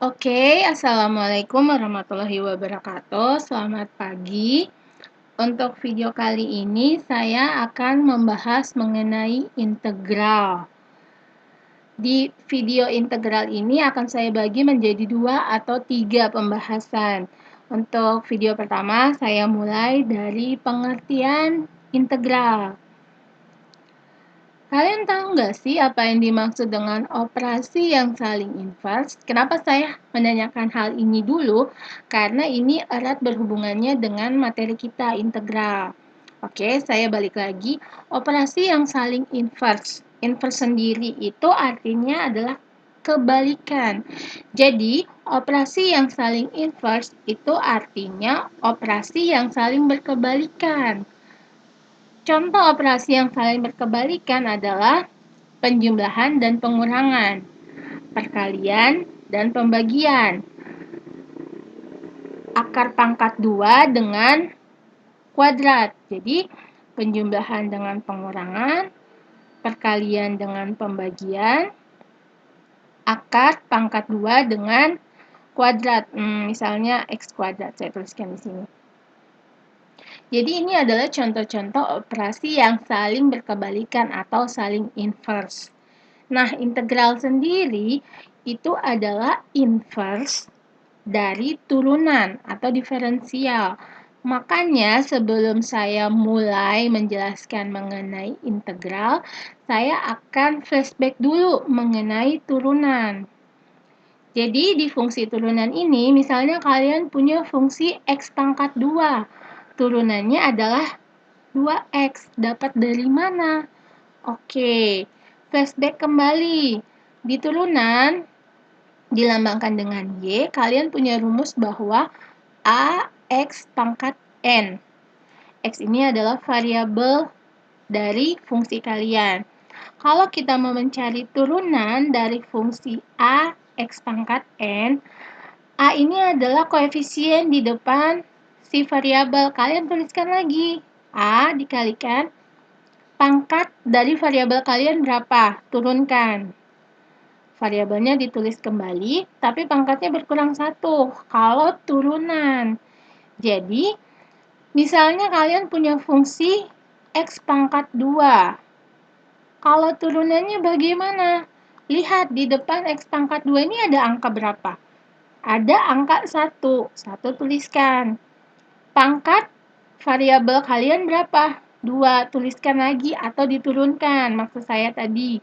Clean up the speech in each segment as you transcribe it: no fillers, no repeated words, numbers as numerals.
Oke, Assalamualaikum warahmatullahi wabarakatuh. Selamat pagi. Untuk video kali ini saya akan membahas mengenai integral. Di video integral ini akan saya bagi menjadi 2 atau 3 pembahasan. Untuk video pertama, saya mulai dari pengertian integral. Kalian tahu nggak sih apa yang dimaksud dengan operasi yang saling invers? Kenapa saya menanyakan hal ini dulu? Karena ini erat berhubungannya dengan materi kita integral. Oke, saya balik lagi. Operasi yang saling invers. Invers sendiri itu artinya adalah kebalikan. Jadi, operasi yang saling invers itu artinya operasi yang saling berkebalikan. Contoh operasi yang saling berkebalikan adalah penjumlahan dan pengurangan, perkalian dan pembagian, akar pangkat 2 dengan kuadrat. Jadi, penjumlahan dengan pengurangan, perkalian dengan pembagian, akar pangkat 2 dengan kuadrat. Misalnya x kuadrat, saya tuliskan di sini. Jadi ini adalah contoh-contoh operasi yang saling berkebalikan atau saling invers. Nah, integral sendiri itu adalah invers dari turunan atau diferensial. Makanya sebelum saya mulai menjelaskan mengenai integral, saya akan flashback dulu mengenai turunan. Jadi di fungsi turunan ini, misalnya kalian punya fungsi x pangkat 2. Turunannya adalah 2x. Dapat dari mana? Oke, flashback kembali. Di turunan dilambangkan dengan Y, kalian punya rumus bahwa AX pangkat N. X ini adalah variabel dari fungsi kalian. Kalau kita mau mencari turunan dari fungsi A X pangkat N, A ini adalah koefisien di depan si variabel. Kalian tuliskan lagi. A dikalikan pangkat dari variabel kalian berapa? Turunkan. Variabelnya ditulis kembali, tapi pangkatnya berkurang 1 kalau turunan. Jadi, misalnya kalian punya fungsi x pangkat 2. Kalau turunannya bagaimana? Lihat di depan x pangkat 2 ini ada angka berapa? Ada angka 1. 1 tuliskan. Pangkat variabel kalian berapa? 2. Tuliskan lagi atau diturunkan. Maksud saya tadi,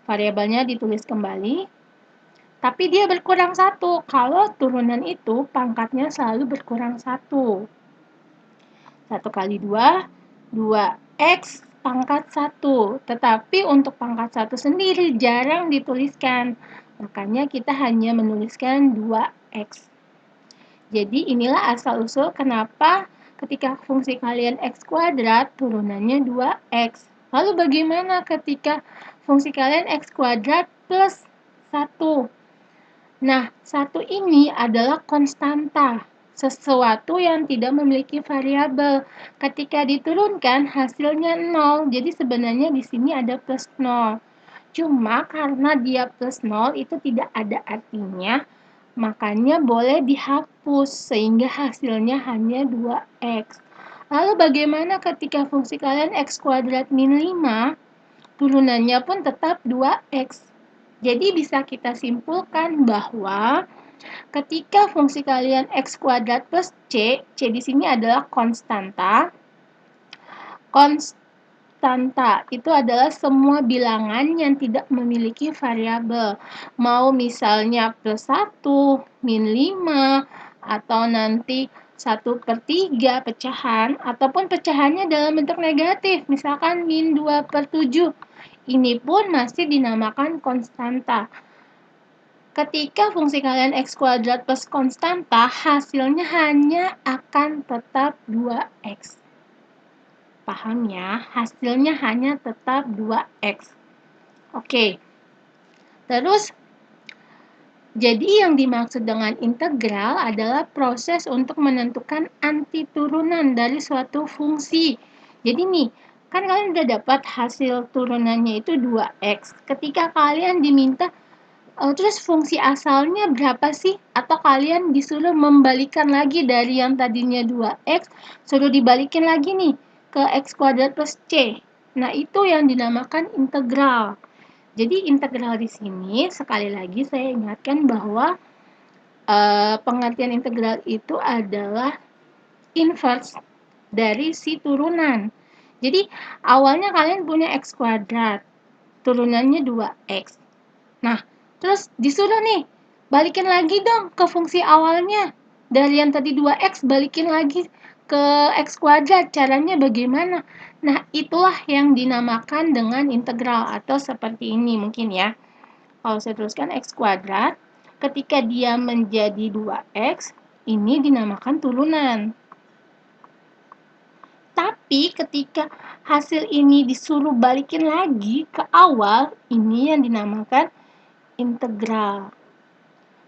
variabelnya ditulis kembali, tapi dia berkurang 1. Kalau turunan itu pangkatnya selalu berkurang 1. 1 kali 2, 2x pangkat 1. Tetapi untuk pangkat 1 sendiri jarang dituliskan. Makanya kita hanya menuliskan 2x. Jadi inilah asal-usul kenapa ketika fungsi kalian x kuadrat turunannya 2x. Lalu bagaimana ketika fungsi kalian x kuadrat plus 1? Nah, 1 ini adalah konstanta, sesuatu yang tidak memiliki variabel. Ketika diturunkan hasilnya 0. Jadi sebenarnya di sini ada plus 0. Cuma karena dia plus 0 itu tidak ada artinya, makanya boleh dihapus sehingga hasilnya hanya 2x. Lalu bagaimana ketika fungsi kalian x kuadrat min 5, turunannya pun tetap 2x. Jadi bisa kita simpulkan bahwa ketika fungsi kalian x kuadrat plus c, c di sini adalah konstanta. Konstanta itu adalah semua bilangan yang tidak memiliki variabel. Mau misalnya plus 1, min 5, atau nanti 1/3 pecahan, ataupun pecahannya dalam bentuk negatif, misalkan min 2/7. Ini pun masih dinamakan konstanta. Ketika fungsi kalian x kuadrat plus konstanta, hasilnya hanya akan tetap 2x. Paham ya? Hasilnya hanya tetap 2x. Oke. Terus, jadi yang dimaksud dengan integral adalah proses untuk menentukan antiturunan dari suatu fungsi. Jadi nih, kan kalian udah dapat hasil turunannya itu 2x. Ketika kalian diminta Terus fungsi asalnya berapa sih? Atau kalian disuruh membalikan lagi dari yang tadinya 2x, suruh dibalikin lagi nih ke x kuadrat plus c. Nah, itu yang dinamakan integral. Jadi integral di sini sekali lagi saya ingatkan bahwa pengertian integral itu adalah inverse dari si turunan. Jadi awalnya kalian punya x kuadrat, turunannya 2x. Nah, terus disuruh nih, balikin lagi dong ke fungsi awalnya. Dari yang tadi 2x, balikin lagi ke x kuadrat. Caranya bagaimana? Nah, itulah yang dinamakan dengan integral atau seperti ini mungkin ya. Kalau saya teruskan x kuadrat, ketika dia menjadi 2x, ini dinamakan turunan. Tapi ketika hasil ini disuruh balikin lagi ke awal, ini yang dinamakan integral.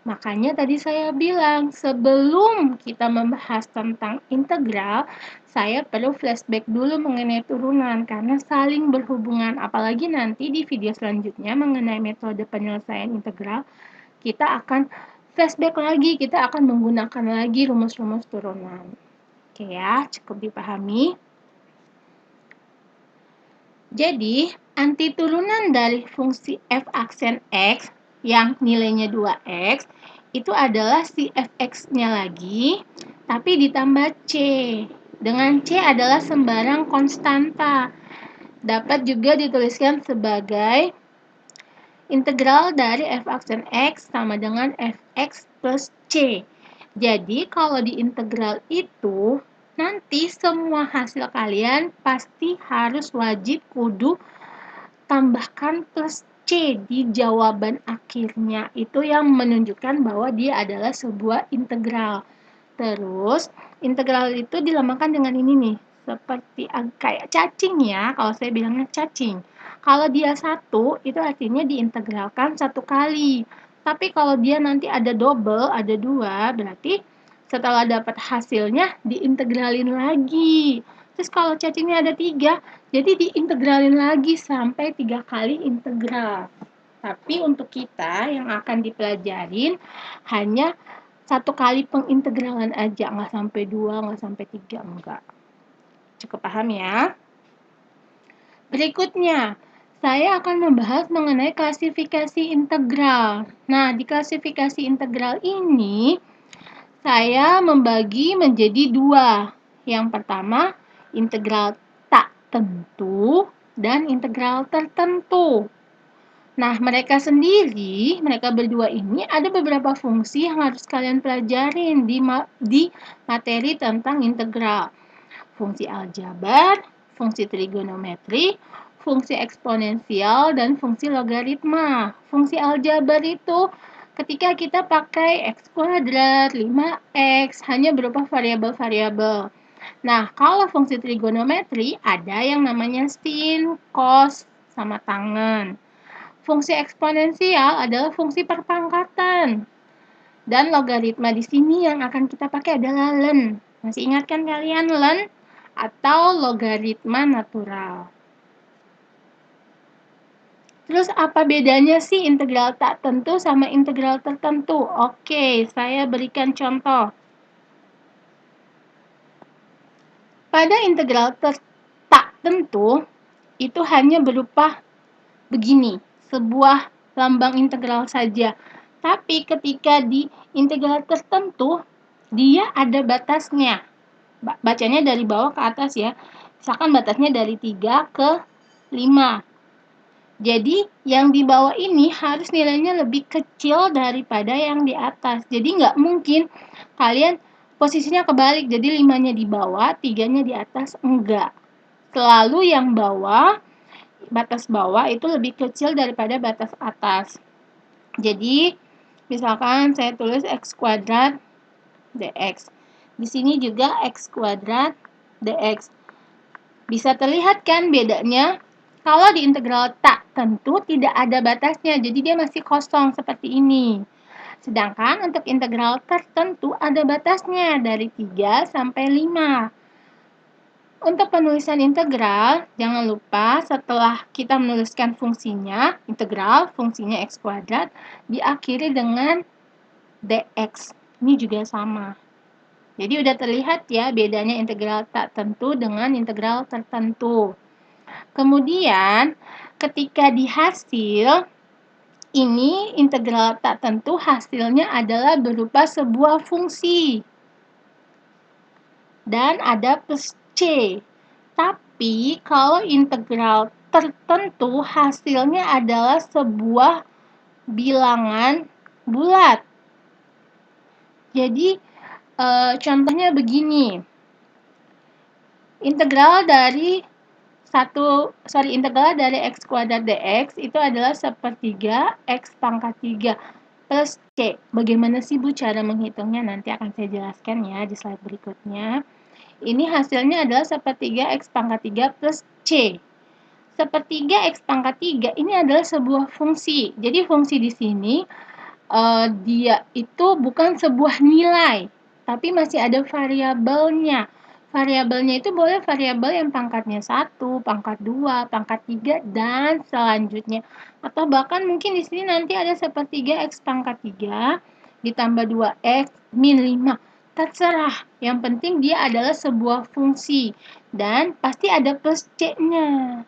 Makanya tadi saya bilang, sebelum kita membahas tentang integral, saya perlu flashback dulu mengenai turunan, karena saling berhubungan. Apalagi nanti di video selanjutnya mengenai metode penyelesaian integral, kita akan flashback lagi, kita akan menggunakan lagi rumus-rumus turunan. Oke ya, cukup dipahami. Jadi, antiturunan dari fungsi f aksen x yang nilainya 2x itu adalah si fx-nya lagi, tapi ditambah c. Dengan c adalah sembarang konstanta. Dapat juga dituliskan sebagai integral dari f aksen x sama dengan fx plus c. Jadi, kalau di integral itu, nanti semua hasil kalian pasti harus wajib kudu tambahkan plus C di jawaban akhirnya. Itu yang menunjukkan bahwa dia adalah sebuah integral. Terus, integral itu dilambangkan dengan ini nih. Seperti kayak cacing ya, kalau saya bilangnya cacing. Kalau dia satu, itu artinya diintegralkan satu kali. Tapi kalau dia nanti ada double, ada dua, berarti setelah dapat hasilnya diintegralin lagi. Terus kalau cacingnya ada 3, jadi diintegralin lagi sampai 3 kali integral. Tapi untuk kita yang akan dipelajarin hanya satu kali pengintegralan aja, nggak sampai 2, nggak sampai 3, enggak. Cukup paham ya? Berikutnya, saya akan membahas mengenai klasifikasi integral. Nah, di klasifikasi integral ini, saya membagi menjadi 2. Yang pertama, integral tak tentu dan integral tertentu. Nah, mereka berdua ini ada beberapa fungsi yang harus kalian pelajarin di materi tentang integral. Fungsi aljabar, fungsi trigonometri, fungsi eksponensial, dan fungsi logaritma. Fungsi aljabar itu ketika kita pakai x kuadrat, 5x, hanya berupa variabel-variabel. Nah, kalau fungsi trigonometri ada yang namanya sin, cos, sama tangen. Fungsi eksponensial adalah fungsi perpangkatan. Dan logaritma di sini yang akan kita pakai adalah len. Masih ingat kan kalian len atau logaritma natural? Terus apa bedanya sih integral tak tentu sama integral tertentu? Oke, saya berikan contoh. Pada integral tak tentu, itu hanya berupa begini, sebuah lambang integral saja. Tapi ketika di integral tertentu, dia ada batasnya. Bacanya dari bawah ke atas ya. Misalkan batasnya dari 3 ke 5. Jadi, yang di bawah ini harus nilainya lebih kecil daripada yang di atas. Jadi, nggak mungkin kalian posisinya kebalik. Jadi, 5-nya di bawah, 3-nya di atas. Enggak. Selalu yang bawah, batas bawah itu lebih kecil daripada batas atas. Jadi, misalkan saya tulis x kuadrat dx. Di sini juga x kuadrat dx. Bisa terlihat kan bedanya? Kalau di integral tak tentu tidak ada batasnya, jadi dia masih kosong seperti ini. Sedangkan untuk integral tertentu ada batasnya dari 3 sampai 5. Untuk penulisan integral, jangan lupa setelah kita menuliskan fungsinya, integral, fungsinya x kuadrat, diakhiri dengan dx. Ini juga sama. Jadi udah terlihat ya bedanya integral tak tentu dengan integral tertentu. Kemudian, ketika di hasil, ini integral tak tentu hasilnya adalah berupa sebuah fungsi. Dan ada plus C. Tapi kalau integral tertentu hasilnya adalah sebuah bilangan bulat. Jadi contohnya begini. Integral dari integral dari x kuadrat dx itu adalah sepertiga x pangkat 3 plus C. Bagaimana sih Bu cara menghitungnya? Nanti akan saya jelaskan ya di slide berikutnya. Ini hasilnya adalah sepertiga x pangkat 3 plus C. Sepertiga x pangkat 3 ini adalah sebuah fungsi. Jadi fungsi di sini dia itu bukan sebuah nilai, tapi masih ada variabelnya. Variabelnya itu boleh variabel yang pangkatnya 1, pangkat 2, pangkat 3, dan selanjutnya. Atau bahkan mungkin di sini nanti ada sepertiga x pangkat 3 ditambah 2x min 5. Terserah, yang penting dia adalah sebuah fungsi dan pasti ada plus C-nya.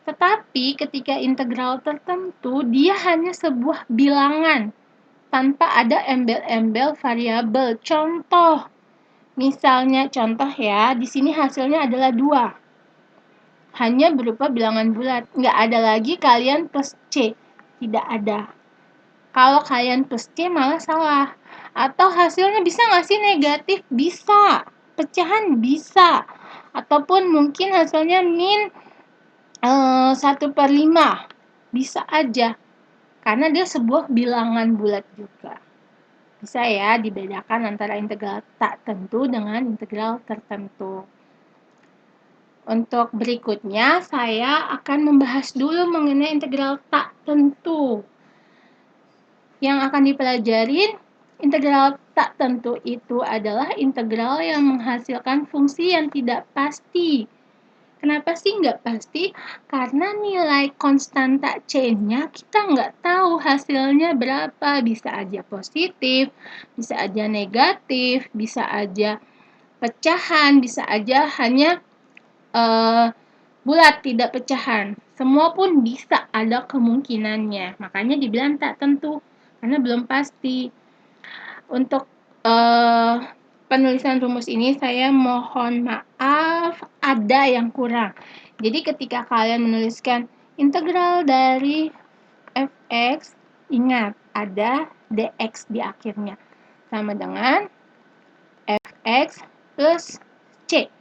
Tetapi ketika integral tertentu, dia hanya sebuah bilangan tanpa ada embel-embel variabel. Contoh, misalnya contoh ya, di sini hasilnya adalah 2. Hanya berupa bilangan bulat. Nggak ada lagi kalian plus C. Tidak ada. Kalau kalian plus C malah salah. Atau hasilnya bisa nggak sih negatif? Bisa. Pecahan bisa. Ataupun mungkin hasilnya min 1/5. Bisa aja. Karena dia sebuah bilangan bulat juga. Bisa ya dibedakan antara integral tak tentu dengan integral tertentu. Untuk berikutnya, saya akan membahas dulu mengenai integral tak tentu. Yang akan dipelajarin, integral tak tentu itu adalah integral yang menghasilkan fungsi yang tidak pasti. Kenapa sih nggak pasti? Karena nilai konstanta C-nya kita nggak tahu hasilnya berapa. Bisa aja positif, bisa aja negatif, bisa aja pecahan, bisa aja hanya bulat, tidak pecahan. Semua pun bisa ada kemungkinannya. Makanya dibilang tak tentu, karena belum pasti. Untuk penulisan rumus ini saya mohon maaf ada yang kurang. Jadi ketika kalian menuliskan integral dari fx, ingat ada dx di akhirnya. Sama dengan fx plus c.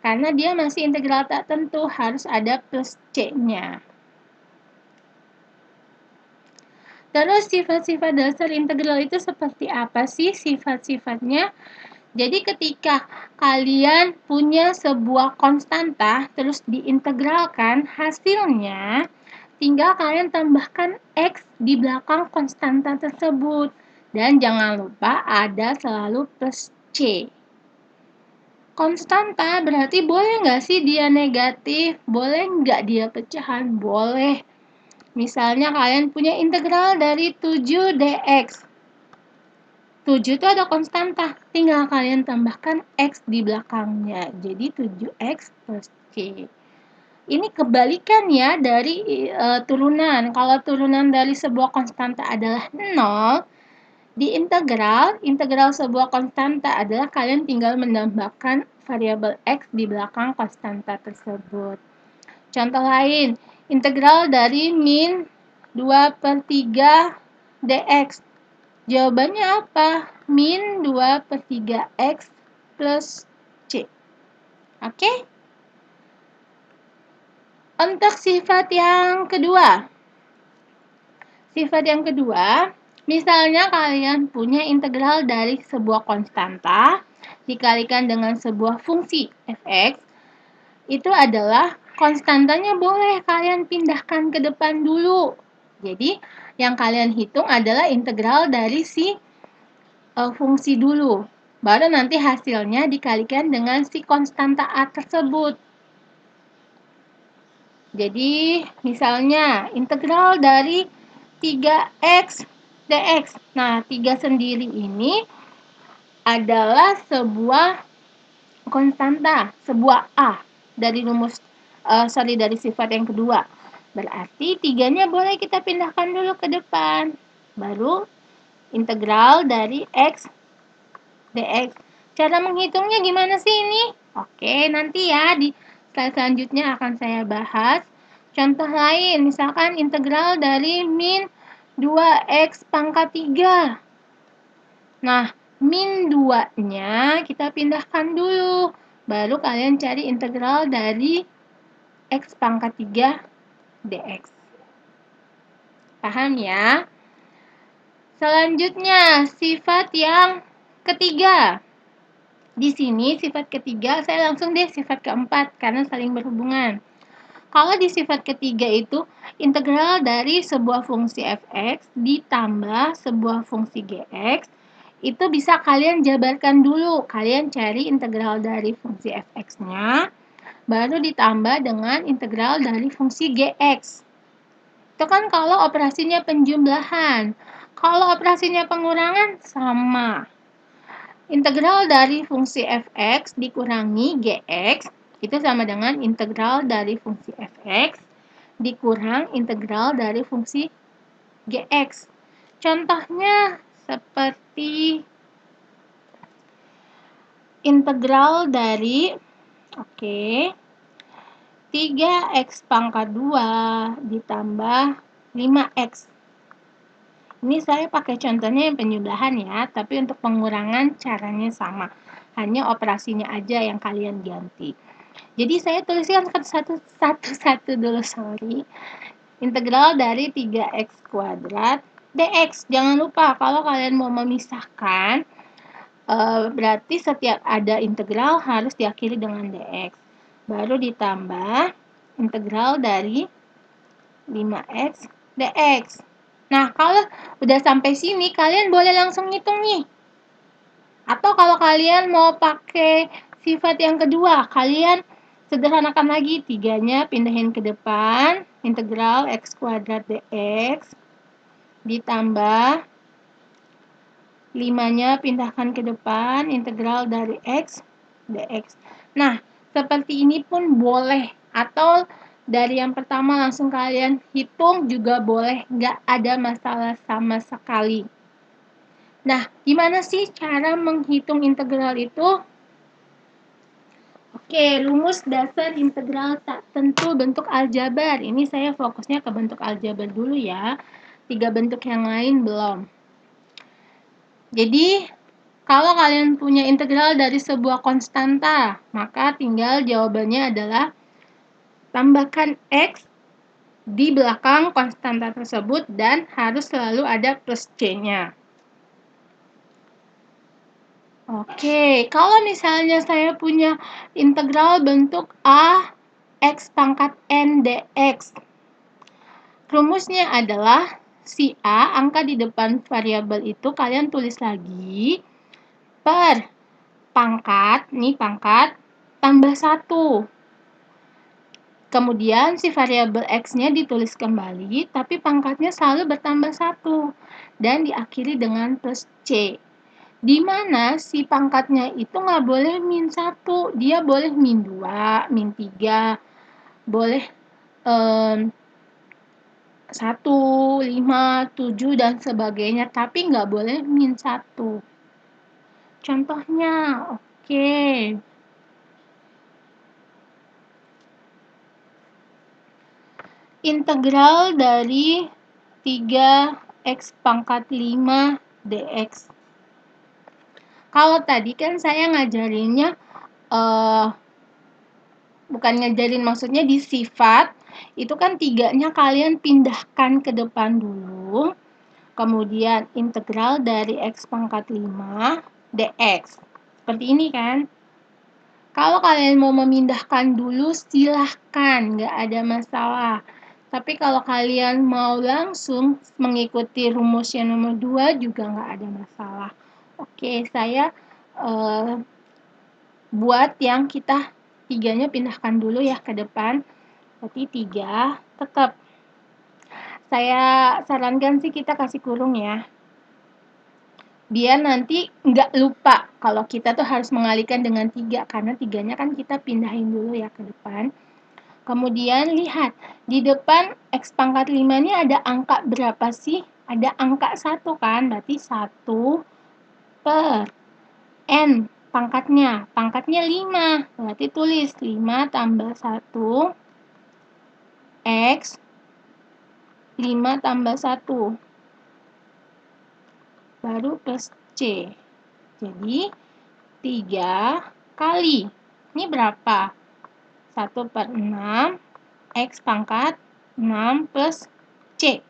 Karena dia masih integral tak tentu, harus ada plus c-nya. Terus sifat-sifat dasar integral itu seperti apa sih sifat-sifatnya? Jadi ketika kalian punya sebuah konstanta terus diintegralkan, hasilnya tinggal kalian tambahkan x di belakang konstanta tersebut. Dan jangan lupa ada selalu plus c. Konstanta berarti boleh nggak sih dia negatif? Boleh nggak dia pecahan? Boleh. Misalnya kalian punya integral dari 7 dx. 7 itu ada konstanta, tinggal kalian tambahkan x di belakangnya. Jadi 7x plus c. Ini kebalikan ya dari turunan. Kalau turunan dari sebuah konstanta adalah 0, di integral sebuah konstanta adalah kalian tinggal menambahkan variabel x di belakang konstanta tersebut. Contoh lain, integral dari min 2/3 dx. Jawabannya apa? Min 2/3x plus c. Oke? Untuk sifat yang kedua. Sifat yang kedua, misalnya kalian punya integral dari sebuah konstanta dikalikan dengan sebuah fungsi fx, itu adalah konstantanya boleh kalian pindahkan ke depan dulu. Jadi, yang kalian hitung adalah integral dari si fungsi dulu. Baru nanti hasilnya dikalikan dengan si konstanta A tersebut. Jadi, misalnya integral dari 3x dx. Nah, 3 sendiri ini adalah sebuah konstanta, sebuah A dari dari sifat yang kedua. Berarti 3-nya boleh kita pindahkan dulu ke depan. Baru integral dari x dx. Cara menghitungnya gimana sih ini? Oke, nanti ya di slide selanjutnya akan saya bahas. Contoh lain, misalkan integral dari min 2x pangkat 3. Nah, min 2-nya kita pindahkan dulu. Baru kalian cari integral dari x pangkat 3 dx. Paham ya? Selanjutnya, sifat yang ketiga. Di sini sifat ketiga, saya langsung deh sifat keempat karena saling berhubungan. Kalau di sifat ketiga itu integral dari sebuah fungsi fx ditambah sebuah fungsi gx, itu bisa kalian jabarkan dulu. Kalian cari integral dari fungsi fx-nya, baru ditambah dengan integral dari fungsi gx. Itu kan kalau operasinya penjumlahan. Kalau operasinya pengurangan, sama. Integral dari fungsi fx dikurangi gx itu sama dengan integral dari fungsi fx dikurang integral dari fungsi gx. Contohnya seperti integral dari 3x pangkat 2 ditambah 5x. Ini saya pakai contohnya yang penjumlahan ya, tapi untuk pengurangan caranya sama. Hanya operasinya aja yang kalian ganti. Jadi saya tuliskan satu-satu dulu, sorry. Integral dari 3x kuadrat dx. Jangan lupa kalau kalian mau memisahkan, berarti setiap ada integral harus diakhiri dengan dx. Baru ditambah integral dari 5x dx. Nah, kalau udah sampai sini, kalian boleh langsung ngitung nih. Atau kalau kalian mau pakai sifat yang kedua, kalian sederhanakan lagi. 3-nya pindahin ke depan, integral x kuadrat dx, ditambah 5-nya pindahkan ke depan, integral dari x dx. Nah, seperti ini pun boleh. Atau dari yang pertama langsung kalian hitung juga boleh, nggak ada masalah sama sekali. Nah, gimana sih cara menghitung integral itu? Oke, rumus dasar integral tak tentu bentuk aljabar. Ini saya fokusnya ke bentuk aljabar dulu ya. 3 bentuk yang lain belum. Jadi, kalau kalian punya integral dari sebuah konstanta, maka tinggal jawabannya adalah tambahkan x di belakang konstanta tersebut dan harus selalu ada plus c-nya. Oke, kalau misalnya saya punya integral bentuk a x pangkat n dx. Rumusnya adalah si a, angka di depan variabel itu kalian tulis lagi per pangkat, nih pangkat, tambah 1. Kemudian si variabel x-nya ditulis kembali, tapi pangkatnya selalu bertambah 1. Dan diakhiri dengan plus c. Di mana si pangkatnya itu nggak boleh min 1. Dia boleh min 2, min 3, boleh 1, 5, 7, dan sebagainya. Tapi nggak boleh min 1. Contohnya, oke. Integral dari 3x pangkat 5 dx. Kalau tadi kan saya ngajarinnya, bukan ngajarin, maksudnya di sifat, itu kan 3-nya kalian pindahkan ke depan dulu, kemudian integral dari x pangkat 5 dx. Seperti ini kan. Kalau kalian mau memindahkan dulu, silahkan, nggak ada masalah. Tapi kalau kalian mau langsung mengikuti rumus yang nomor 2 juga nggak ada masalah. Oke, saya buat yang kita tiganya pindahkan dulu ya ke depan. Berarti 3 tetap. Saya sarankan sih kita kasih kurung ya. Biar nanti nggak lupa kalau kita tuh harus mengalihkan dengan 3, karena 3-nya kan kita pindahin dulu ya ke depan. Kemudian lihat, di depan X pangkat 5 ini ada angka berapa sih? Ada angka 1 kan, berarti 1 per N pangkatnya. Pangkatnya 5, berarti tulis 5 tambah 1 X 5 tambah 1 baru plus C. Jadi 3 kali. Ini berapa? 1 per 6 X pangkat 6 plus C.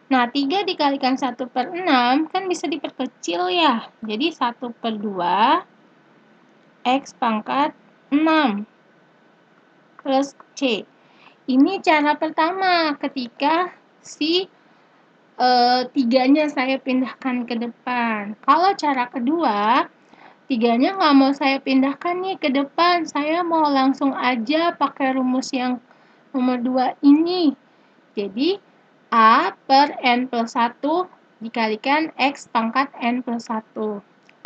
Nah, 3 dikalikan 1 per 6 kan bisa diperkecil ya. Jadi 1 per 2 X pangkat 6 plus C. Ini cara pertama ketika si 3-nya saya pindahkan ke depan. Kalau cara kedua, 3-nya nggak mau saya pindahkan nih ke depan. Saya mau langsung aja pakai rumus yang nomor 2 ini. Jadi, A per N plus 1 dikalikan X pangkat N plus 1.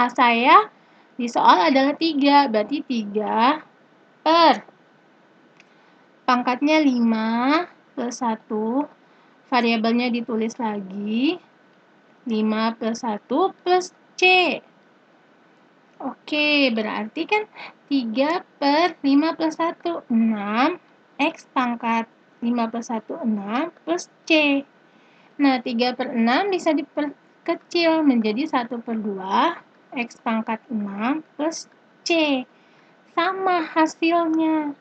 A saya di soal adalah 3, berarti 3 per pangkatnya 5 plus 1, variabelnya ditulis lagi, 5 plus 1 plus C. Oke, berarti kan 3 per 5 plus 1, 6, X pangkat 5 plus 1, 6, plus C. Nah, 3 per 6 bisa diperkecil menjadi 1 per 2, X pangkat 6, plus C. Sama hasilnya.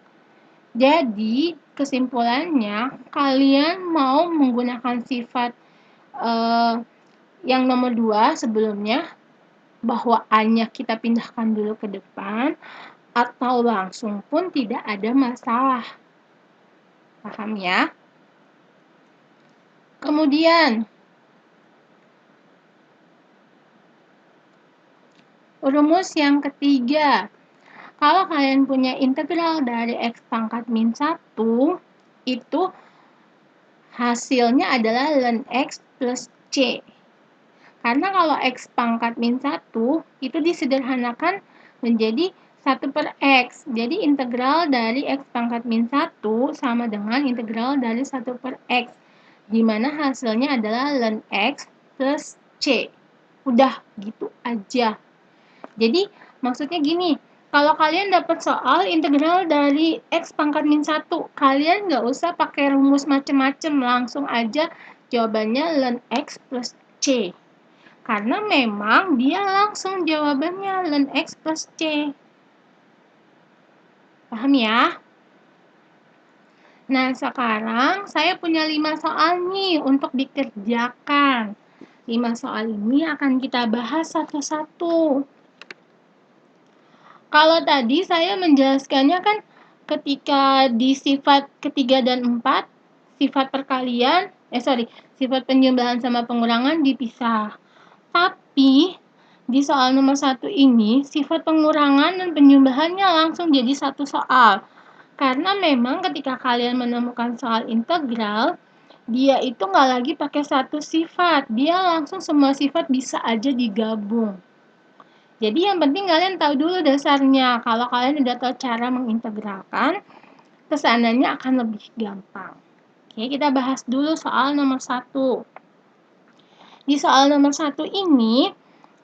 Jadi, kesimpulannya, kalian mau menggunakan sifat yang nomor 2 sebelumnya, bahwa A-nya kita pindahkan dulu ke depan, atau langsung pun tidak ada masalah. Paham ya? Kemudian, rumus yang ketiga. Kalau kalian punya integral dari X pangkat min 1, itu hasilnya adalah ln X plus C. Karena kalau X pangkat min 1, itu disederhanakan menjadi 1 per X. Jadi integral dari X pangkat min 1 sama dengan integral dari 1 per X. Di mana hasilnya adalah ln X plus C. Udah gitu aja. Jadi maksudnya gini, kalau kalian dapat soal integral dari X pangkat min 1, kalian nggak usah pakai rumus macem-macem, langsung aja jawabannya ln X plus C. Karena memang dia langsung jawabannya ln X plus C. Paham ya? Nah, sekarang saya punya 5 soal nih untuk dikerjakan. 5 soal ini akan kita bahas satu-satu. Kalau tadi saya menjelaskannya kan ketika di sifat ketiga dan 4, sifat perkalian, sifat penjumlahan sama pengurangan dipisah. Tapi di soal nomor 1 ini, sifat pengurangan dan penjumlahannya langsung jadi satu soal. Karena memang ketika kalian menemukan soal integral, dia itu nggak lagi pakai satu sifat, dia langsung semua sifat bisa aja digabung. Jadi yang penting kalian tahu dulu dasarnya. Kalau kalian udah tahu cara mengintegralkan, kesananya akan lebih gampang. Oke, kita bahas dulu soal nomor 1. Di soal nomor 1 ini,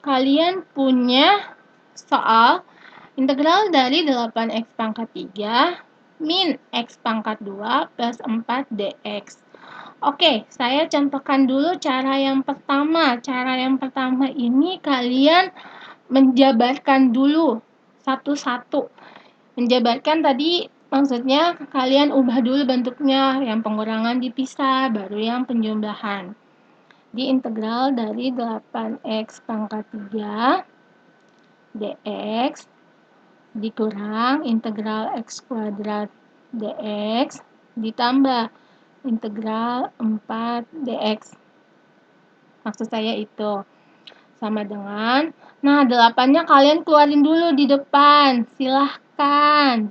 kalian punya soal integral dari 8x pangkat 3 min x pangkat 2 plus 4 dx. Oke, saya contohkan dulu cara yang pertama. Cara yang pertama ini kalian menjabarkan dulu satu-satu. Menjabarkan tadi maksudnya kalian ubah dulu bentuknya, yang pengurangan dipisah, baru yang penjumlahan. Di integral dari 8x pangkat 3 dx dikurang integral x kuadrat dx ditambah integral 4 dx. Maksud saya itu sama dengan, nah 8-nya kalian keluarin dulu di depan, silahkan.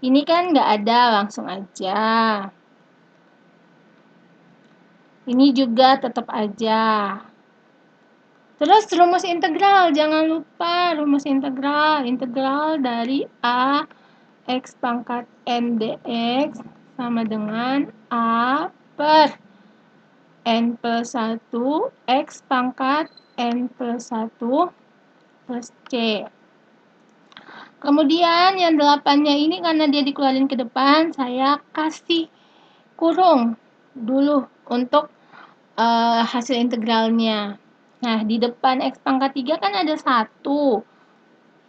Ini kan nggak ada, langsung aja. Ini juga tetap aja. Terus rumus integral, jangan lupa rumus integral. Integral dari A X pangkat N dx sama dengan A per N plus 1 X pangkat N plus 1 plus C. Kemudian yang 8-nya ini karena dia dikeluarin ke depan, saya kasih kurung dulu untuk hasil integralnya. Nah, di depan X pangkat 3 kan ada 1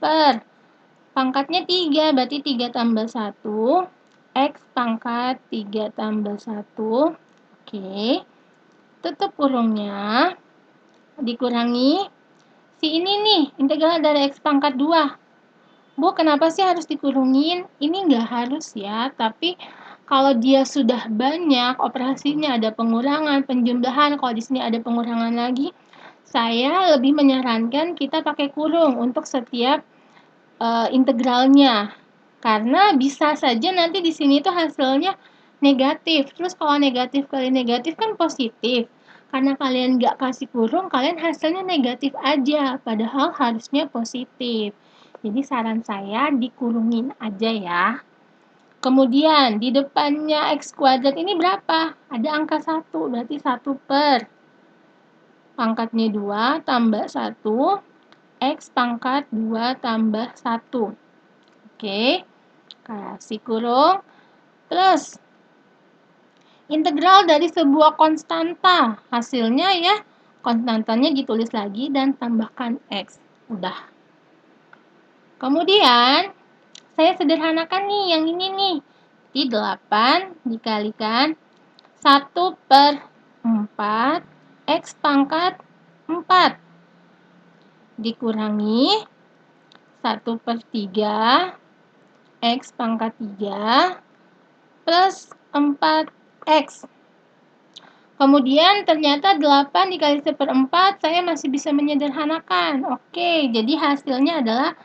per pangkatnya 3, berarti 3 tambah 1, X pangkat 3 tambah 1, oke, tutup kurungnya, dikurangi, si ini nih, integral dari X pangkat 2. Bu, kenapa sih harus dikurungin? Ini nggak harus ya, tapi kalau dia sudah banyak operasinya, ada pengurangan, penjumlahan, kalau di sini ada pengurangan lagi, saya lebih menyarankan kita pakai kurung untuk setiap integralnya. Karena bisa saja nanti di sini tuh hasilnya negatif. Terus kalau negatif kali negatif kan positif. Karena kalian nggak kasih kurung, kalian hasilnya negatif aja. Padahal harusnya positif. Jadi saran saya dikurungin aja ya. Kemudian di depannya X kuadrat ini berapa? Ada angka 1, berarti 1 per pangkatnya 2 tambah 1, X pangkat 2 tambah 1. Oke, kasih kurung, plus integral dari sebuah konstanta. Hasilnya ya, konstantanya ditulis lagi dan tambahkan X. Udah. Kemudian, saya sederhanakan nih yang ini nih. Di 8 dikalikan 1 per 4 X pangkat 4 dikurangi 1 per 3 X pangkat 3 plus 4X. Kemudian ternyata 8 dikali 1/4 saya masih bisa menyederhanakan. Oke, jadi hasilnya adalah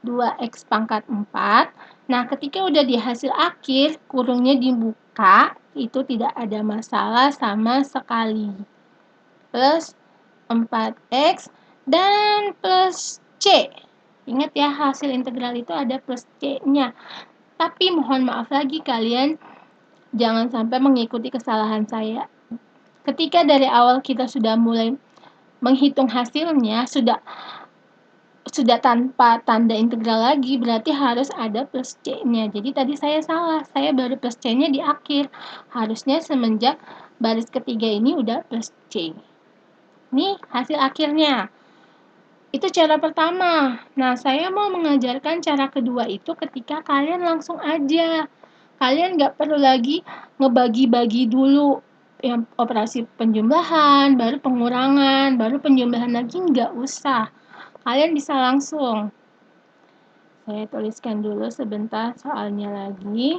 2X pangkat 4. Nah, ketika udah di hasil akhir, kurungnya dibuka, itu tidak ada masalah sama sekali. Plus 4X dan plus C. Ingat ya, hasil integral itu ada plus C-nya. Tapi mohon maaf lagi kalian jangan sampai mengikuti kesalahan saya. Ketika dari awal kita sudah mulai menghitung hasilnya, sudah tanpa tanda integral lagi, berarti harus ada plus C-nya. Jadi tadi saya salah, saya baru plus C-nya di akhir. Harusnya semenjak baris ketiga ini udah plus C. Ini hasil akhirnya. Itu cara pertama. Nah, saya mau mengajarkan cara kedua itu ketika kalian langsung aja. Kalian nggak perlu lagi ngebagi-bagi dulu yang operasi penjumlahan, baru pengurangan, baru penjumlahan lagi, nggak usah. Kalian bisa langsung. Saya tuliskan dulu sebentar soalnya lagi.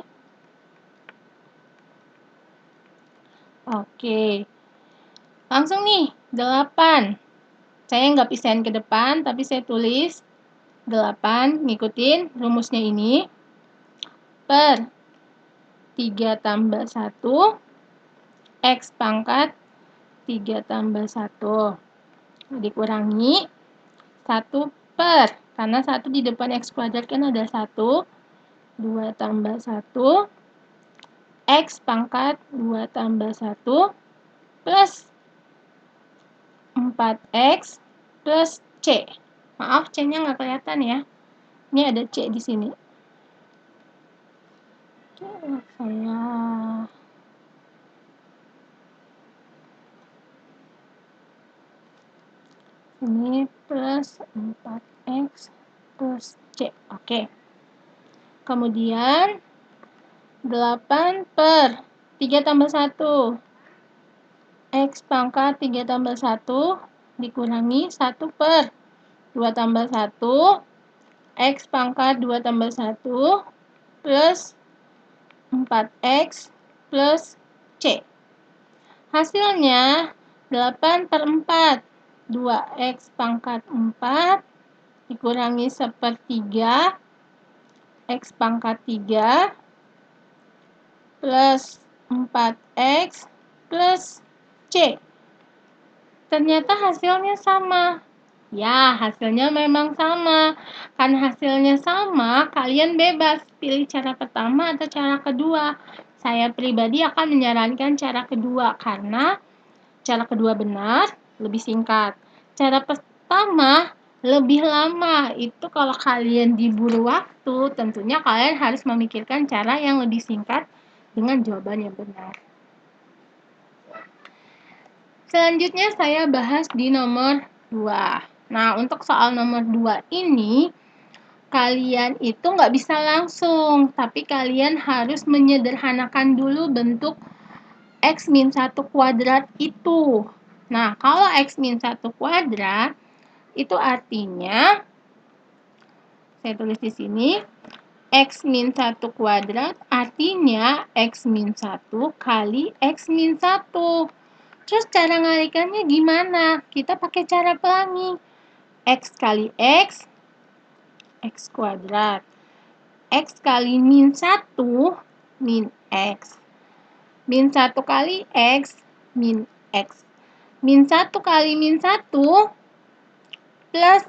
Oke. Langsung nih, 8. Saya nggak pisahin ke depan, tapi saya tulis 8, ngikutin rumusnya ini. Per 3 tambah 1, X pangkat 3 tambah 1. Dikurangi 1 per, karena 1 di depan X kuadrat kan ada 1, 2 tambah 1, X pangkat 2 tambah 1, plus 4X plus C. Maaf, C-nya nggak kelihatan ya. Ini ada C di sini. Oke, saya ini plus 4X plus C. Oke. Kemudian 8 per 3 tambah 1. X pangkat 3 tambah 1 dikurangi 1 per 2 tambah 1. X pangkat 2 tambah 1 plus 4X plus C. Hasilnya 8 per 4. 2x pangkat 4 dikurangi 1/3 x pangkat 3 plus 4x plus C. Ternyata hasilnya sama. Ya, hasilnya memang sama. Karena hasilnya sama, kalian bebas pilih cara pertama atau cara kedua. Saya pribadi akan menyarankan cara kedua karena cara kedua benar, lebih singkat. Cara pertama lebih lama. Itu kalau kalian diburu waktu, tentunya kalian harus memikirkan cara yang lebih singkat dengan jawaban yang benar. Selanjutnya saya bahas di nomor 2. Nah, untuk soal nomor 2 ini, kalian itu nggak bisa langsung, tapi kalian harus menyederhanakan dulu bentuk x min 1 kuadrat itu. Nah, kalau x min 1 kuadrat, itu artinya, saya tulis di sini, x min 1 kuadrat artinya x min 1 kali x min 1. Terus cara ngalikannya gimana? Kita pakai cara pelangi. X kali x kuadrat. X kali min 1, min x. Min 1 kali x, min x. Min 1 kali min 1, plus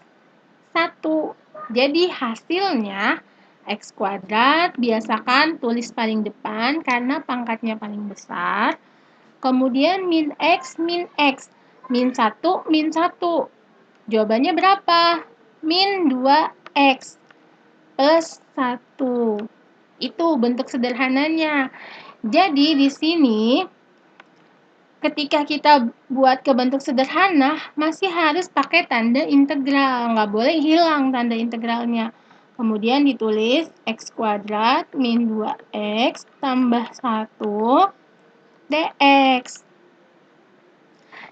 1. Jadi hasilnya x kuadrat, biasakan tulis paling depan karena pangkatnya paling besar. Kemudian min x, min x. Min 1, min 1. Jawabannya berapa? Min 2x plus 1. Itu bentuk sederhananya. Jadi di sini ketika kita buat ke bentuk sederhana, masih harus pakai tanda integral. Nggak boleh hilang tanda integralnya. Kemudian ditulis x kuadrat min 2x tambah 1 dx.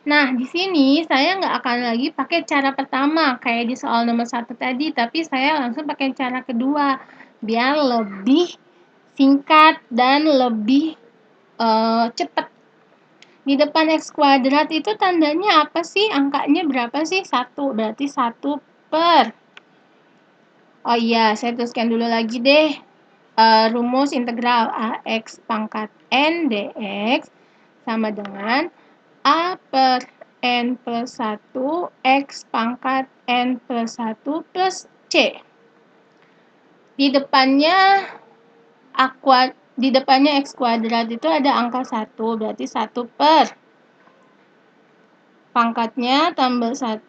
Nah, di sini saya nggak akan lagi pakai cara pertama, kayak di soal nomor 1 tadi, tapi saya langsung pakai cara kedua, biar lebih singkat dan lebih cepat. Di depan x kuadrat itu tandanya apa sih? Angkanya berapa sih? 1, berarti 1 per. Oh iya, saya tuliskan dulu lagi deh. Rumus integral ax pangkat n dx sama dengan a per n plus 1 x pangkat n plus 1 plus c. Di depannya x kuadrat itu ada angka 1, berarti 1 per pangkatnya tambah 1,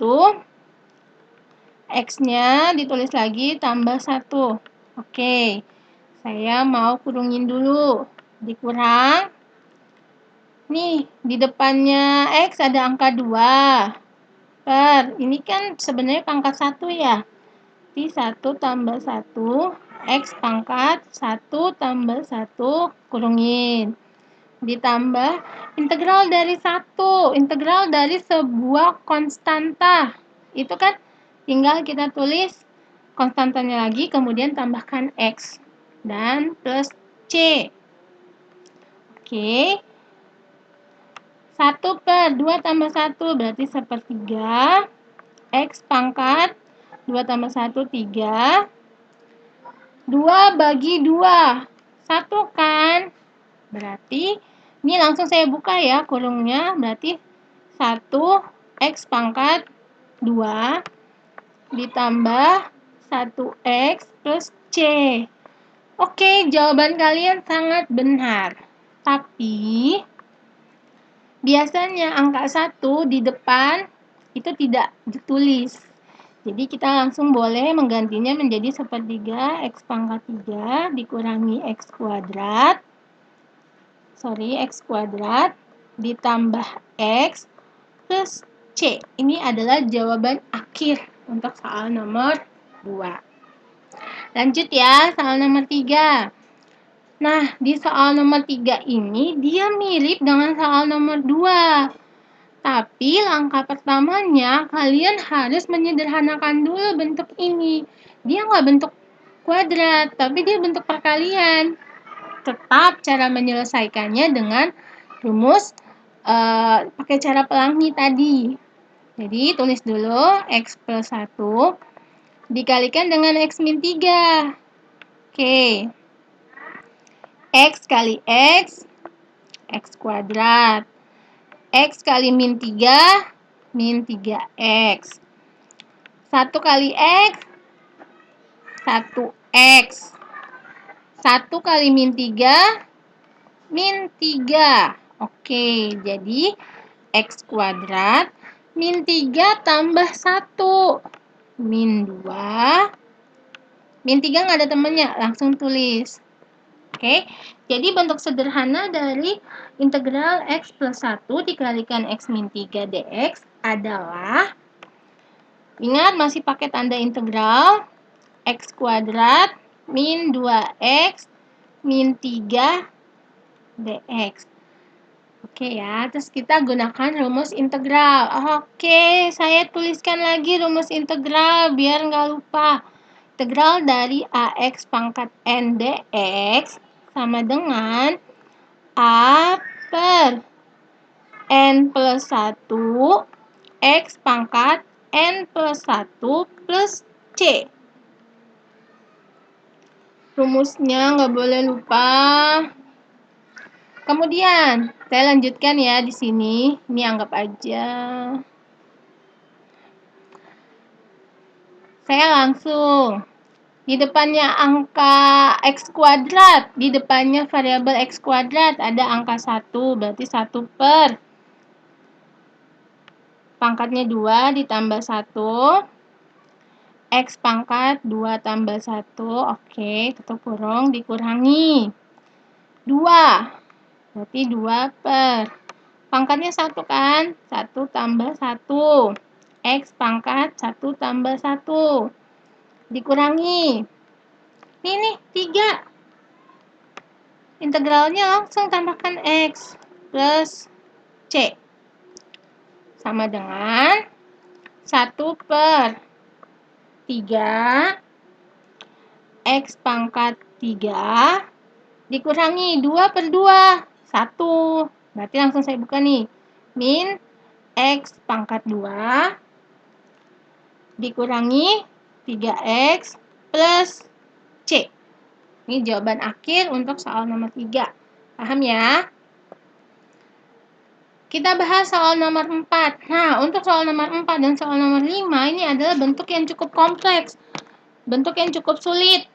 x-nya ditulis lagi tambah 1. Oke, saya mau kurungin dulu. Dikurang. Nih, di depannya x ada angka 2. Per, ini kan sebenarnya pangkat 1 ya. Jadi 1 tambah 1, x pangkat 1 tambah 1, kurungin. Ditambah integral dari 1, integral dari sebuah konstanta. Itu kan tinggal kita tulis konstantanya lagi, kemudian tambahkan x dan plus c. Oke. 1 per 2 tambah 1 berarti 1/3. X pangkat 2 tambah 1, 3. 2 bagi 2, 1 kan? Berarti ini langsung saya buka ya kurungnya, berarti 1 x pangkat 2 ditambah 1x plus c. Oke, jawaban kalian sangat benar. Tapi biasanya angka 1 di depan itu tidak ditulis. Jadi kita langsung boleh menggantinya menjadi 1/3 x pangkat 3 dikurangi x kuadrat ditambah x plus c. Ini adalah jawaban akhir untuk soal nomor 2. Lanjut ya, soal nomor 3. Nah, di soal nomor 3 ini dia mirip dengan soal nomor 2. Tapi langkah pertamanya kalian harus menyederhanakan dulu bentuk ini. Dia nggak bentuk kuadrat, tapi dia bentuk perkalian. Tetap cara menyelesaikannya dengan rumus pakai cara pelangi tadi. Jadi tulis dulu X plus 1 dikalikan dengan X min 3. Oke. X kali X kuadrat. X kali min 3, min 3X. 1 kali X, 1X. 1 kali min 3, min 3. Oke, jadi X kuadrat min 3 tambah 1. Min 2. Min 3 nggak ada temannya, langsung tulis. Oke, jadi bentuk sederhana dari integral X plus 1 dikalikan X min 3 dx adalah, ingat masih pakai tanda integral, X kuadrat min 2X min 3 dx. Oke ya, terus kita gunakan rumus integral. Oke, saya tuliskan lagi rumus integral biar nggak lupa. Integral dari AX pangkat N dx sama dengan A per N plus 1 X pangkat N plus 1 plus C. Rumusnya nggak boleh lupa. Kemudian, saya lanjutkan ya di sini. Ini anggap aja. Saya langsung. Di depannya angka X kuadrat. Di depannya variabel X kuadrat. Ada angka 1. Berarti 1 per. Pangkatnya 2 ditambah 1. X pangkat 2 tambah 1. Oke, tutup kurung. Dikurangi 2. Berarti 2 per. Pangkatnya 1 kan? 1 tambah 1. X pangkat 1 tambah 1. Dikurangi. Ini 3. Integralnya langsung tambahkan X plus C. Sama dengan 1 per 3. X pangkat 3. Dikurangi 2 per 2. 1. Berarti langsung saya buka nih. Min X pangkat 2 dikurangi 3X plus C. Ini jawaban akhir untuk soal nomor 3. Paham ya? Kita bahas soal nomor 4. Nah, untuk soal nomor 4 dan soal nomor 5 ini adalah bentuk yang cukup kompleks. Bentuk yang cukup sulit.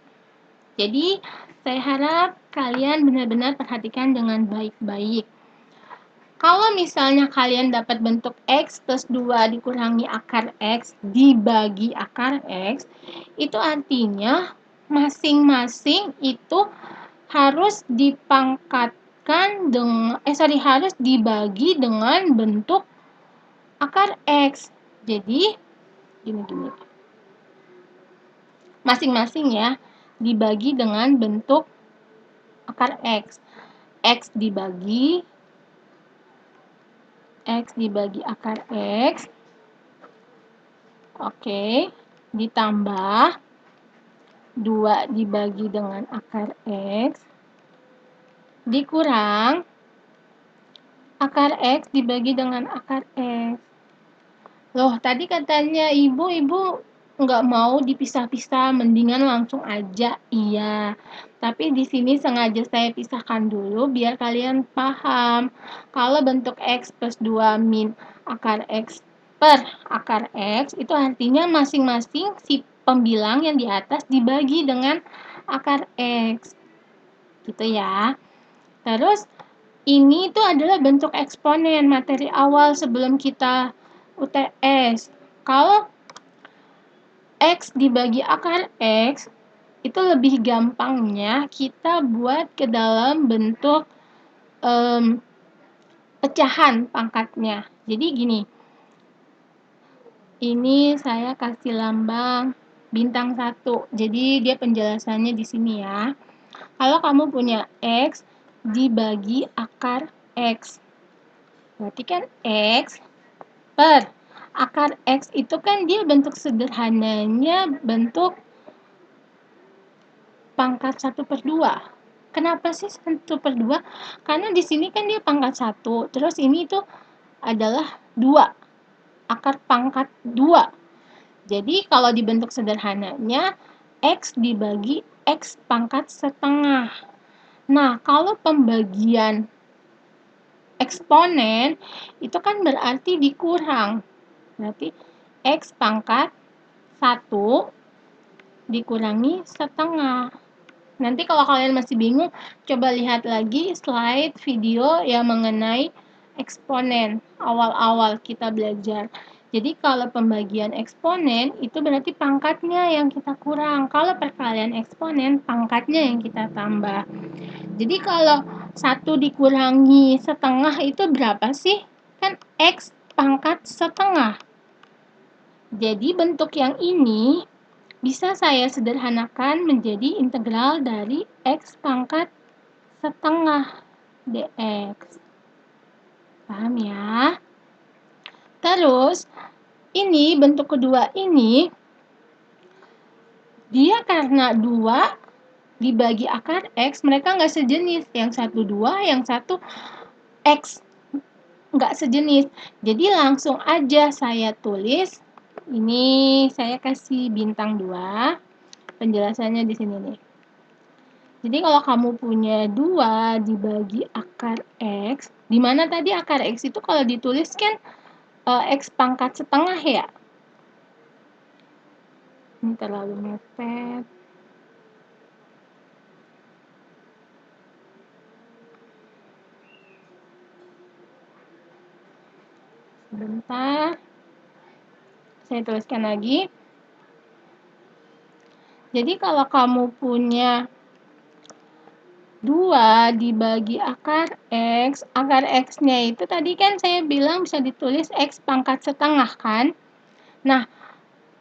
Jadi, saya harap kalian benar-benar perhatikan dengan baik-baik. Kalau misalnya kalian dapat bentuk X plus 2 dikurangi akar X dibagi akar X, itu artinya masing-masing itu harus dipangkatkan dengan, harus dibagi dengan bentuk akar X. Jadi, gini. Masing-masing ya, dibagi dengan bentuk akar X. X dibagi akar X. Oke, ditambah 2 dibagi dengan akar X. Dikurang akar X dibagi dengan akar X. Loh, tadi katanya ibu nggak mau dipisah-pisah, mendingan langsung aja. Iya, tapi di sini sengaja saya pisahkan dulu biar kalian paham. Kalau bentuk X plus 2 min akar X per akar X, itu artinya masing-masing si pembilang yang di atas dibagi dengan akar X. Gitu ya. Terus, ini tuh adalah bentuk eksponen materi awal sebelum kita UTS. Kalau X dibagi akar X, itu lebih gampangnya kita buat ke dalam bentuk pecahan pangkatnya. Jadi gini, ini saya kasih lambang bintang 1. Jadi dia penjelasannya di sini ya. Kalau kamu punya X dibagi akar X, berarti kan X per akar X itu kan dia bentuk sederhananya bentuk pangkat 1 per 2. Kenapa sih 1 per 2? Karena di sini kan dia pangkat 1, terus ini itu adalah 2. akar pangkat 2. Jadi kalau dibentuk sederhananya, X dibagi X pangkat setengah. Nah, kalau pembagian eksponen, itu kan berarti dikurang. Berarti X pangkat 1 dikurangi setengah. Nanti kalau kalian masih bingung, coba lihat lagi slide video yang mengenai eksponen awal-awal kita belajar. Jadi kalau pembagian eksponen itu berarti pangkatnya yang kita kurang. Kalau perkalian eksponen, pangkatnya yang kita tambah. Jadi kalau 1 dikurangi setengah itu berapa sih? Kan X pangkat setengah. Jadi bentuk yang ini bisa saya sederhanakan menjadi integral dari X pangkat setengah dx. Paham ya? Terus, ini bentuk kedua ini, dia karena 2 dibagi akar X, mereka nggak sejenis. Yang satu 2, yang satu X. Nggak sejenis. Jadi langsung aja saya tulis, ini saya kasih bintang 2, penjelasannya di sini nih. Jadi kalau kamu punya 2 dibagi akar X, di mana tadi akar X itu kalau ditulis kan X pangkat setengah ya? Ini terlalu mepet. Sebentar. Saya tuliskan lagi. Jadi kalau kamu punya 2 dibagi akar X-nya itu tadi kan saya bilang bisa ditulis X pangkat setengah kan? Nah,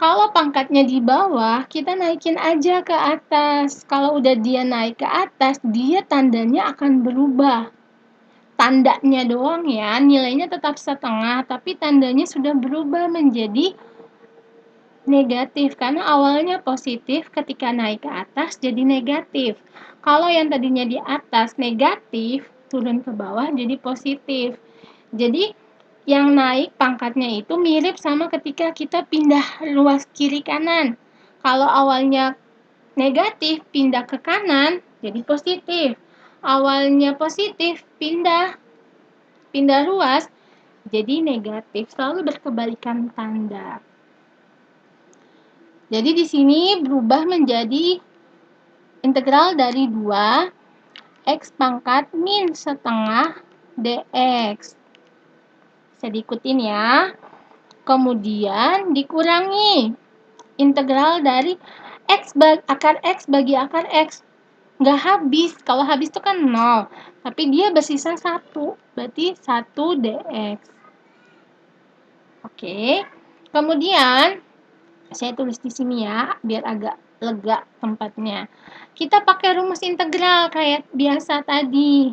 kalau pangkatnya di bawah, kita naikin aja ke atas. Kalau udah dia naik ke atas, dia tandanya akan berubah. Tandanya doang ya, nilainya tetap setengah, tapi tandanya sudah berubah menjadi negatif. Karena awalnya positif, ketika naik ke atas jadi negatif. Kalau yang tadinya di atas negatif, turun ke bawah jadi positif. Jadi yang naik pangkatnya itu mirip sama ketika kita pindah ruas kiri kanan. Kalau awalnya negatif, pindah ke kanan, jadi positif. Awalnya positif, pindah ruas, jadi negatif. Selalu berkebalikan tanda. Jadi di sini berubah menjadi integral dari 2 X pangkat min setengah dx. Bisa diikutin ya. Kemudian dikurangi integral dari akar X bagi akar X. Nggak habis. Kalau habis itu kan 0. Tapi dia bersisa 1. Berarti 1 dx. Oke. Kemudian, saya tulis di sini ya, biar agak lega tempatnya. Kita pakai rumus integral kayak biasa tadi.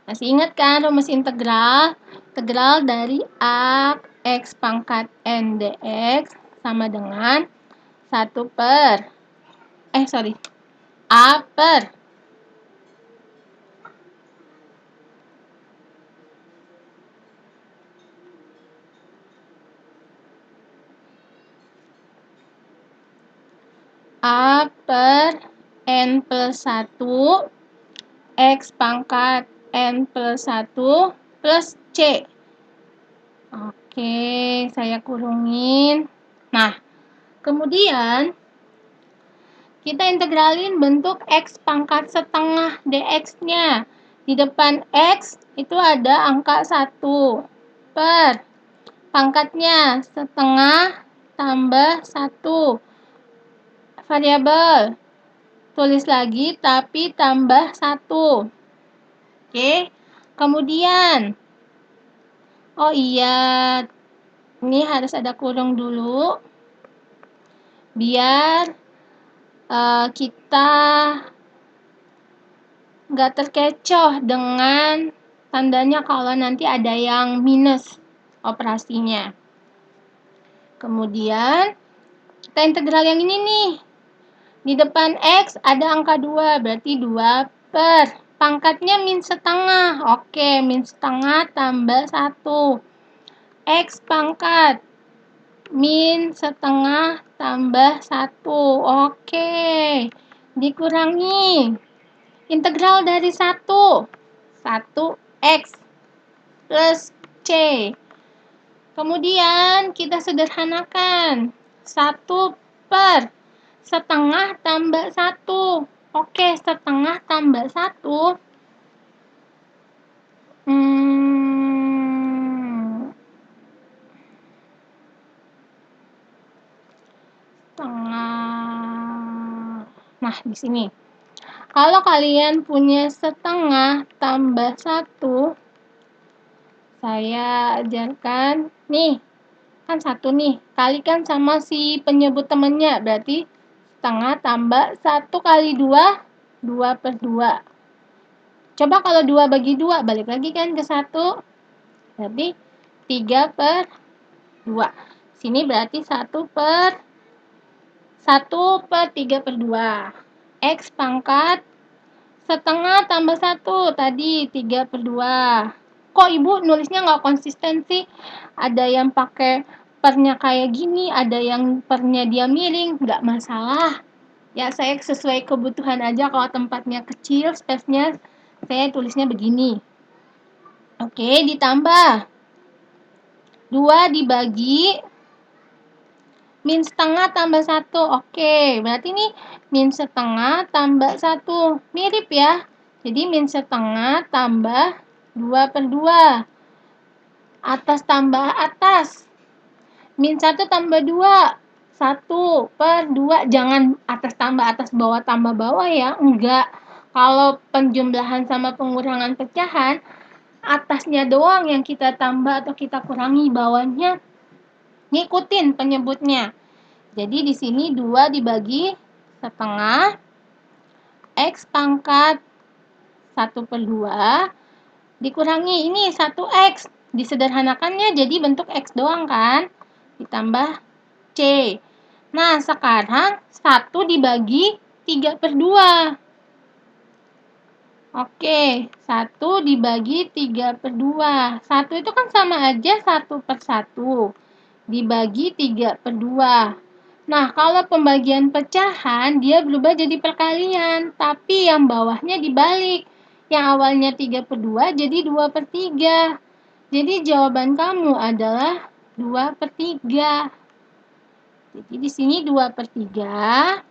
Masih ingat kan rumus integral? Integral dari A X pangkat N dx sama dengan 1 per A per A per N plus 1 X pangkat N plus 1 plus C. Oke, saya kurungin. Nah, kemudian kita integralin bentuk X pangkat setengah dx-nya. Di depan X itu ada angka 1 per pangkatnya setengah tambah 1 variabel. Tulis lagi tapi tambah 1. Oke. Kemudian oh iya, ini harus ada kurung dulu biar kita nggak terkecoh dengan tandanya kalau nanti ada yang minus operasinya. Kemudian kita integral yang ini nih. Di depan X ada angka 2, berarti 2 per pangkatnya min setengah. Oke, min setengah tambah 1. X pangkat min setengah tambah 1. Oke. Dikurangi. Integral dari 1. 1X plus C. Kemudian kita sederhanakan. 1 per setengah tambah 1. Oke, setengah tambah 1. Setengah. Nah, di sini. Kalau kalian punya setengah tambah 1, saya ajarkan. Nih, kan 1 nih. Kalikan sama si penyebut temennya. Berarti setengah tambah 1 kali 2, 2 per 2. Coba kalau 2 bagi 2, balik lagi kan ke 1. Berarti 3 per 2. Sini berarti 1 per 3 per 2. X pangkat setengah tambah 1. Tadi 3 per 2. Kok ibu nulisnya nggak konsisten sih? Ada yang pakai pernya kayak gini, ada yang pernya dia miring. Nggak masalah. Ya, saya sesuai kebutuhan aja. Kalau tempatnya kecil, space-nya, saya tulisnya begini. Oke, ditambah 2 dibagi min setengah tambah 1. Oke, berarti ini min setengah tambah 1. Mirip ya. Jadi min setengah tambah 2 per 2. Atas tambah atas. Min 1 tambah 2. 1 per 2. Jangan atas bawah tambah bawah ya. Enggak. Kalau penjumlahan sama pengurangan pecahan, atasnya doang yang kita tambah atau kita kurangi, bawahnya ngikutin penyebutnya. Jadi di sini 2 dibagi setengah X pangkat 1 per 2 dikurangi ini 1X. Disederhanakannya jadi bentuk X doang kan. Ditambah C. Nah, sekarang 1 dibagi 3 per 2. Oke, 1 dibagi 3 per 2. 1 itu kan sama aja 1 per 1. Dibagi 3 per 2. Nah, kalau pembagian pecahan, dia berubah jadi perkalian. Tapi yang bawahnya dibalik. Yang awalnya 3 per 2 jadi 2 per 3. Jadi jawaban kamu adalah 2 per 3. Jadi di sini 2 per 3.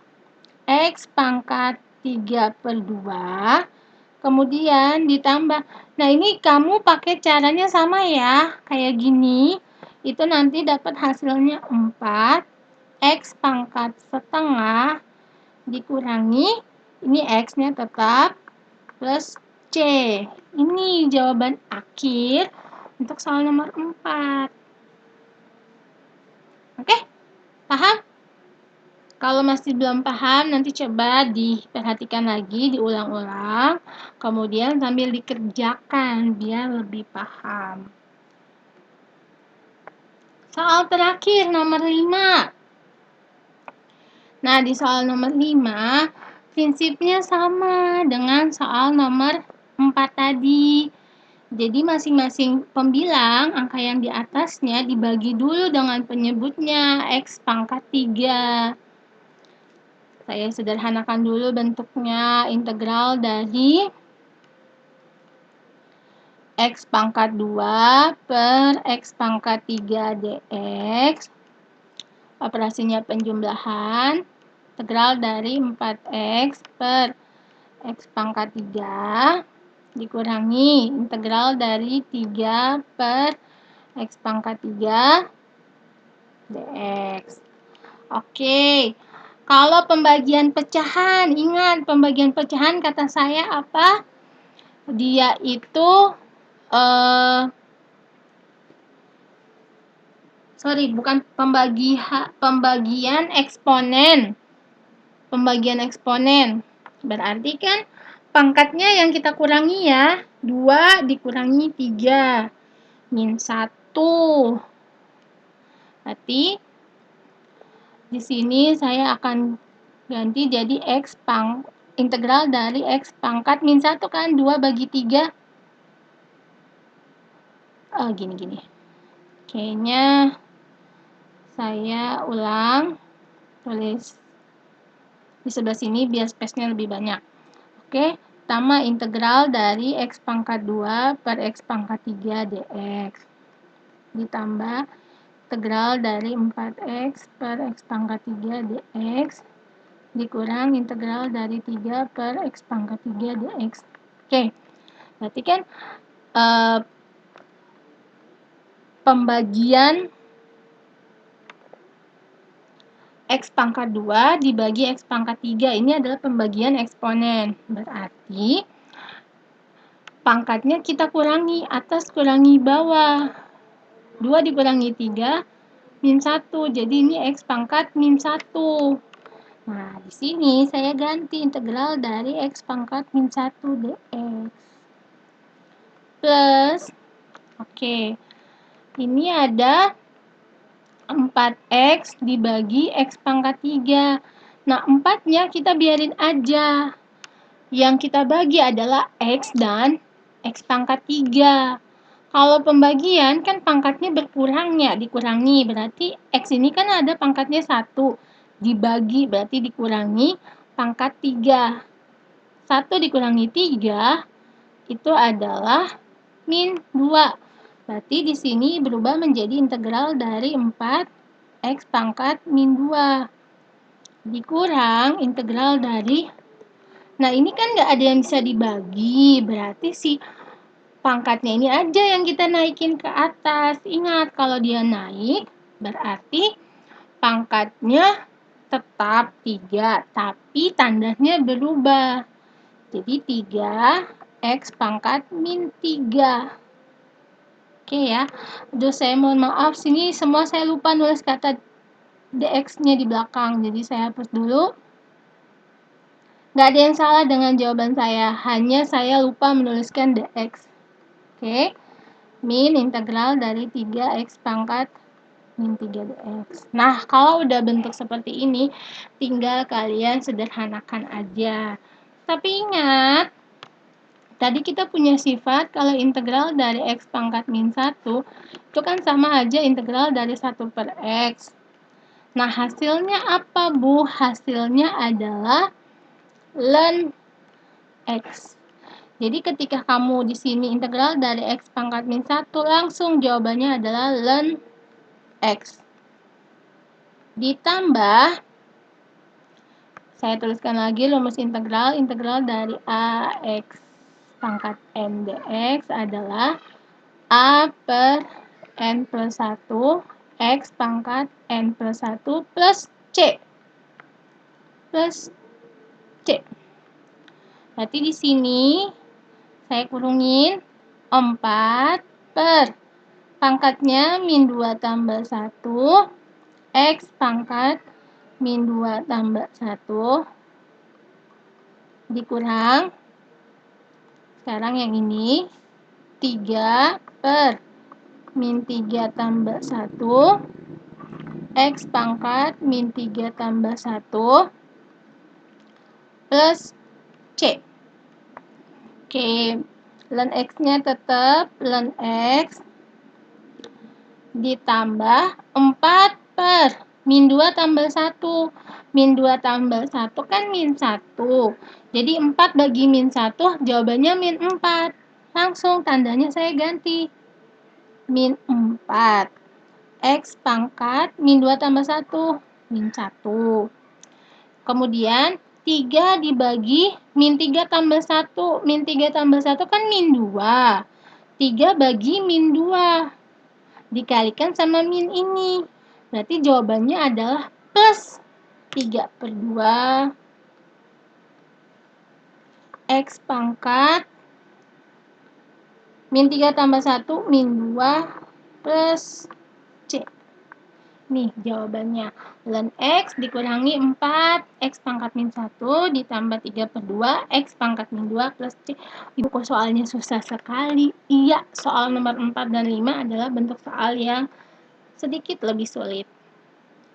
X pangkat 3 per 2. Kemudian ditambah. Nah, ini kamu pakai caranya sama ya. Kayak gini. Itu nanti dapat hasilnya 4. X pangkat setengah dikurangi, ini X-nya tetap, plus C. Ini jawaban akhir untuk soal nomor 4. Oke? Paham? Kalau masih belum paham, nanti coba diperhatikan lagi, diulang-ulang, kemudian sambil dikerjakan biar lebih paham. Soal terakhir nomor 5. Nah, di soal nomor 5, prinsipnya sama dengan soal nomor 4 tadi. Jadi, masing-masing pembilang, angka yang di atasnya dibagi dulu dengan penyebutnya, X pangkat 3. Saya sederhanakan dulu bentuknya, integral dari X pangkat 2 per X pangkat 3 dx. Operasinya penjumlahan. Integral dari 4X per X pangkat 3 dikurangi integral dari 3 per X pangkat 3 dx. Oke, kalau pembagian pecahan, ingat pembagian pecahan kata saya apa? Dia itu bukan pembagian eksponen. Pembagian eksponen. Berarti kan pangkatnya yang kita kurangi ya. 2 dikurangi 3. Min 1. Berarti di sini saya akan ganti jadi integral dari X pangkat min 1 kan. 2 bagi 3. Gini. Oke-nya saya ulang, tulis di sebelah sini biar space-nya lebih banyak. Oke, pertama integral dari x pangkat 2 per x pangkat 3 dx. Ditambah integral dari 4x per x pangkat 3 dx. Dikurang integral dari 3 per x pangkat 3 dx. Oke, berarti kan pembagian x pangkat 2 dibagi x pangkat 3 ini adalah pembagian eksponen. Berarti pangkatnya kita kurangi atas kurangi bawah. 2 dikurangi 3 min 1. Jadi ini x pangkat min 1. Nah, di sini saya ganti integral dari x pangkat min 1 dx. Plus, oke, ini ada 4x dibagi x pangkat 3. Nah, 4-nya kita biarin aja. Yang kita bagi adalah x dan x pangkat 3. Kalau pembagian kan pangkatnya berkurang ya, dikurangi. Berarti x ini kan ada pangkatnya 1. Dibagi berarti dikurangi pangkat 3. 1 dikurangi 3 itu adalah min 2. Berarti di sini berubah menjadi integral dari 4x pangkat min 2. Dikurang integral dari, nah ini kan nggak ada yang bisa dibagi, berarti si pangkatnya ini aja yang kita naikin ke atas. Ingat, kalau dia naik, berarti pangkatnya tetap 3, tapi tandanya berubah. Jadi 3x pangkat min 3. Oke ya. Aduh, saya mohon maaf, sini semua saya lupa nulis kata dx-nya di belakang. Jadi saya hapus dulu. Nggak ada yang salah dengan jawaban saya, hanya saya lupa menuliskan dx. Oke. Min integral dari 3x pangkat min 3 dx. Nah, kalau udah bentuk seperti ini, tinggal kalian sederhanakan aja. Tapi ingat, tadi kita punya sifat kalau integral dari x pangkat min 1 itu kan sama aja integral dari 1 per x. Nah, hasilnya apa, Bu? Hasilnya adalah ln x. Jadi ketika kamu di sini integral dari x pangkat min 1, langsung jawabannya adalah ln x. Ditambah, saya tuliskan lagi rumus integral dari ax pangkat n dx adalah a per n plus 1 x pangkat n plus 1 plus c. Plus c. Berarti di sini saya kurungin 4 per pangkatnya min 2 tambah 1 x pangkat min 2 tambah 1 dikurang, sekarang yang ini 3 per min 3 tambah 1 x pangkat min 3 tambah 1 plus c. Oke, ln x-nya tetap ln x ditambah 4 per min 2 tambah 1. Min 2 tambah 1 kan min 1. Jadi 4 bagi min 1 jawabannya min 4. Langsung tandanya saya ganti. Min 4. X pangkat min 2 tambah 1. Min 1. Kemudian 3 dibagi min 3 tambah 1. Min 3 tambah 1 kan min 2. 3 bagi min 2. Dikalikan sama min ini. Berarti jawabannya adalah plus 3 per 2 x pangkat min 3 tambah 1 min 2 plus c. Nih jawabannya. Ln x dikurangi 4 x pangkat min 1 ditambah 3 per 2 x pangkat min 2 plus c. Ibu kok soalnya susah sekali? Iya, soal nomor 4 dan 5 adalah bentuk soal yang sedikit lebih sulit.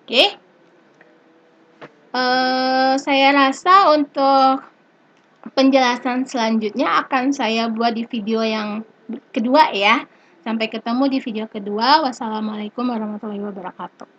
Oke. Saya rasa untuk penjelasan selanjutnya akan saya buat di video yang kedua ya. Sampai ketemu di video kedua. Wassalamualaikum warahmatullahi wabarakatuh.